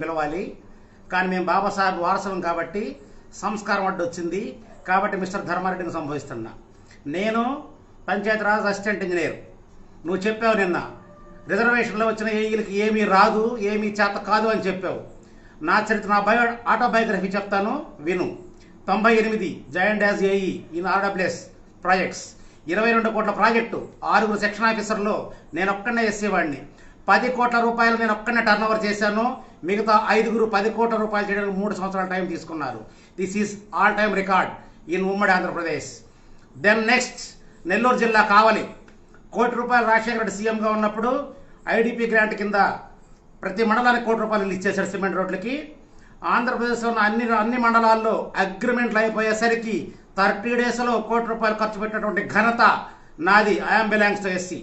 పిలవాలి. కానీ మేము బాబాసాహెబ్ వారసులం కాబట్టి సంస్కారం అడ్డు వచ్చింది కాబట్టి మిస్టర్ ధర్మారెడ్డిని సంబోధిస్తున్నా. నేను పంచాయతీరాజ్ అసిస్టెంట్ ఇంజనీర్. నువ్వు చెప్పావు నిన్న రిజర్వేషన్లో వచ్చిన ఏఈలకి ఏమీ రాదు, ఏమీ చేత కాదు అని చెప్పావు. నా చరిత్ర, నా ఆటోబయోగ్రఫీ చెప్తాను విను. 98 joint as AE in RWS projects, 22 కోట్ల ప్రాజెక్టు, 6 సెక్షన్ ఆఫీసర్లో నేను ఒక్కనే చేసేవాడిని. 10 కోట్ల రూపాయలు నేను ఒక్కనే టర్న్ ఓవర్ చేశాను. మిగతా 5 10 కోట్ల రూపాయలు చేయడానికి 3 సంవత్సరాల టైం తీసుకున్నారు. This is all time record in ఉమ్మడి ఆంధ్రప్రదేశ్. దెన్ నెక్స్ట్ నెల్లూరు జిల్లా కావలి, 1 కోటి రూపాయలు రాజశేఖర రెడ్డి సీఎంగా ఉన్నప్పుడు ఐడిపి గ్రాంట్ కింద ప్రతి మండలానికి 1 కోటి రూపాయలు ఇచ్చేశారు సిమెంట్ రోడ్లకి. ఆంధ్రప్రదేశ్లో ఉన్న అన్ని మండలాల్లో అగ్రిమెంట్లు అయిపోయేసరికి 30 డేస్లో 1 కోటి రూపాయలు ఖర్చు పెట్టినటువంటి ఘనత నాది. I'm belongs to SC.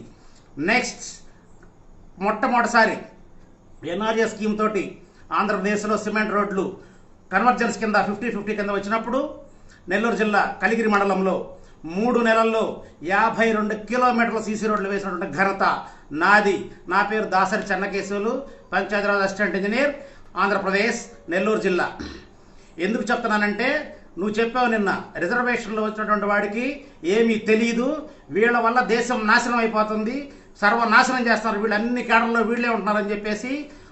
Next మొట్టమొదటిసారి ఎన్ఆర్ఏ స్కీమ్ తోటి ఆంధ్రప్రదేశ్లో సిమెంట్ రోడ్లు కన్వర్జెన్స్ కింద 50-50 కింద వచ్చినప్పుడు నెల్లూరు జిల్లా కలిగిరి మండలంలో 3 నెలల్లో 52 కిలోమీటర్ల సీసీ రోడ్లు వేసినటువంటి ఘనత నాది. నా పేరు దాసరి చెన్నకేశవులు, పంచాయతీరాజ్ అసిస్టెంట్ ఇంజనీర్, ఆంధ్రప్రదేశ్, నెల్లూరు జిల్లా. ఎందుకు చెప్తున్నానంటే నువ్వు చెప్పావు నిన్న రిజర్వేషన్లో వచ్చినటువంటి వాడికి ఏమీ తెలియదు, వీళ్ళ వల్ల దేశం నాశనం అయిపోతుంది, సర్వనాశనం చేస్తారు, వీళ్ళు అన్ని కేడర్లో వీళ్ళే ఉంటున్నారని చెప్పేసి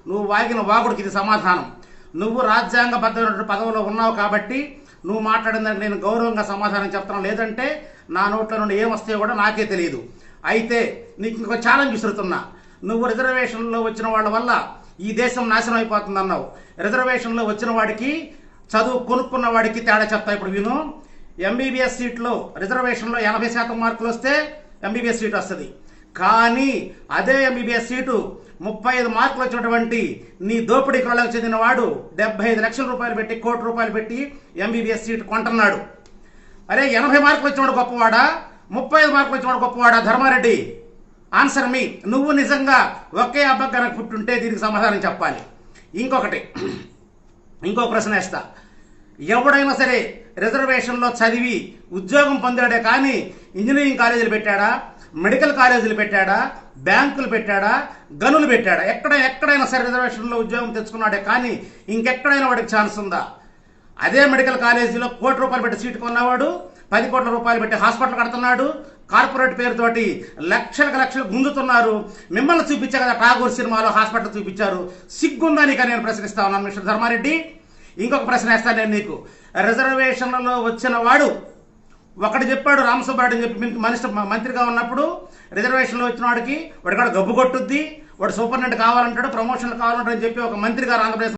నువ్వు వాగిన వాగుడికి ఇది సమాధానం. నువ్వు రాజ్యాంగబద్ధమైనటువంటి పదవిలో ఉన్నావు కాబట్టి నువ్వు మాట్లాడిందని నేను గౌరవంగా సమాధానం చెప్తాను. లేదంటే నా నోట్ల నుండి ఏమొస్తాయో కూడా నాకే తెలియదు. అయితే నీకు ఇంకొక ఛాలెంజ్ విసురుతున్నా. నువ్వు రిజర్వేషన్లో వచ్చిన వాళ్ళ వల్ల ఈ దేశం నాశనం అయిపోతుంది అన్నావు. రిజర్వేషన్లో వచ్చిన వాడికి, చదువు కొనుక్కున్న వాడికి తేడా చెప్తా. ఇప్పుడు విను. ఎంబీబీఎస్ సీట్లో రిజర్వేషన్లో 80% మార్కులు వస్తే ఎంబీబీఎస్ సీట్ వస్తుంది. కానీ అదే ఎంబీబీఎస్ సీటు 35 మార్కులు వచ్చినటువంటి నీ దోపిడీ కులాలకు చెందిన వాడు 75 లక్షల రూపాయలు పెట్టి, 1 కోటి రూపాయలు పెట్టి ఎంబీబీఎస్ సీట్ కొంటున్నాడు. అరే 80 మార్కులు వచ్చినవాడు గొప్పవాడా, 35 మార్కులు వచ్చినవాడు గొప్పవాడా? ధర్మారెడ్డి, ఆన్సర్ మీ. నువ్వు నిజంగా ఒకే అబ్బా కనుక పుట్టుంటే దీనికి సమాధానం చెప్పాలి. ఇంకో ప్రశ్న వేస్తా. ఎవడైనా సరే రిజర్వేషన్లో చదివి ఉద్యోగం పొందాడే కానీ ఇంజనీరింగ్ కాలేజీలు పెట్టాడా, మెడికల్ కాలేజీలు పెట్టాడా, బ్యాంకులు పెట్టాడా, గనులు పెట్టాడా? ఎక్కడైనా సరే రిజర్వేషన్లో ఉద్యోగం తెచ్చుకున్నాడే కానీ ఇంకెక్కడైనా వాడికి ఛాన్స్ ఉందా? అదే మెడికల్ కాలేజీలో 1 కోటి రూపాయలు పెట్టి సీటు కొన్నవాడు 10 కోట్ల రూపాయలు పెట్టి హాస్పిటల్ కడుతున్నాడు. కార్పొరేట్ పేరుతోటి లక్షలు గుంజుతున్నారు. మిమ్మల్ని చూపించా కదా ఠాగూర్ సినిమాలో హాస్పిటల్ చూపించారు. సిగ్గుందా నీకు? నేను ప్రశ్నిస్తా ఉన్నాను మిస్టర్ ధర్మారెడ్డి. ఇంకొక ప్రశ్న వేస్తాను నేను నీకు. రిజర్వేషన్లలో వచ్చిన వాడు ఒకటి చెప్పాడు, రామసుబ్బారెడ్డి అని చెప్పి మంత్రిగా ఉన్నప్పుడు రిజర్వేషన్లో వచ్చిన వాడికి గబ్బు కొట్టుద్ది, వాడు సూపరింటెండెంట్ కావాలంటాడు, ప్రమోషన్లు కావాలంటాడు అని చెప్పి ఒక మంత్రి గారు ఆంధ్రప్రదేశ్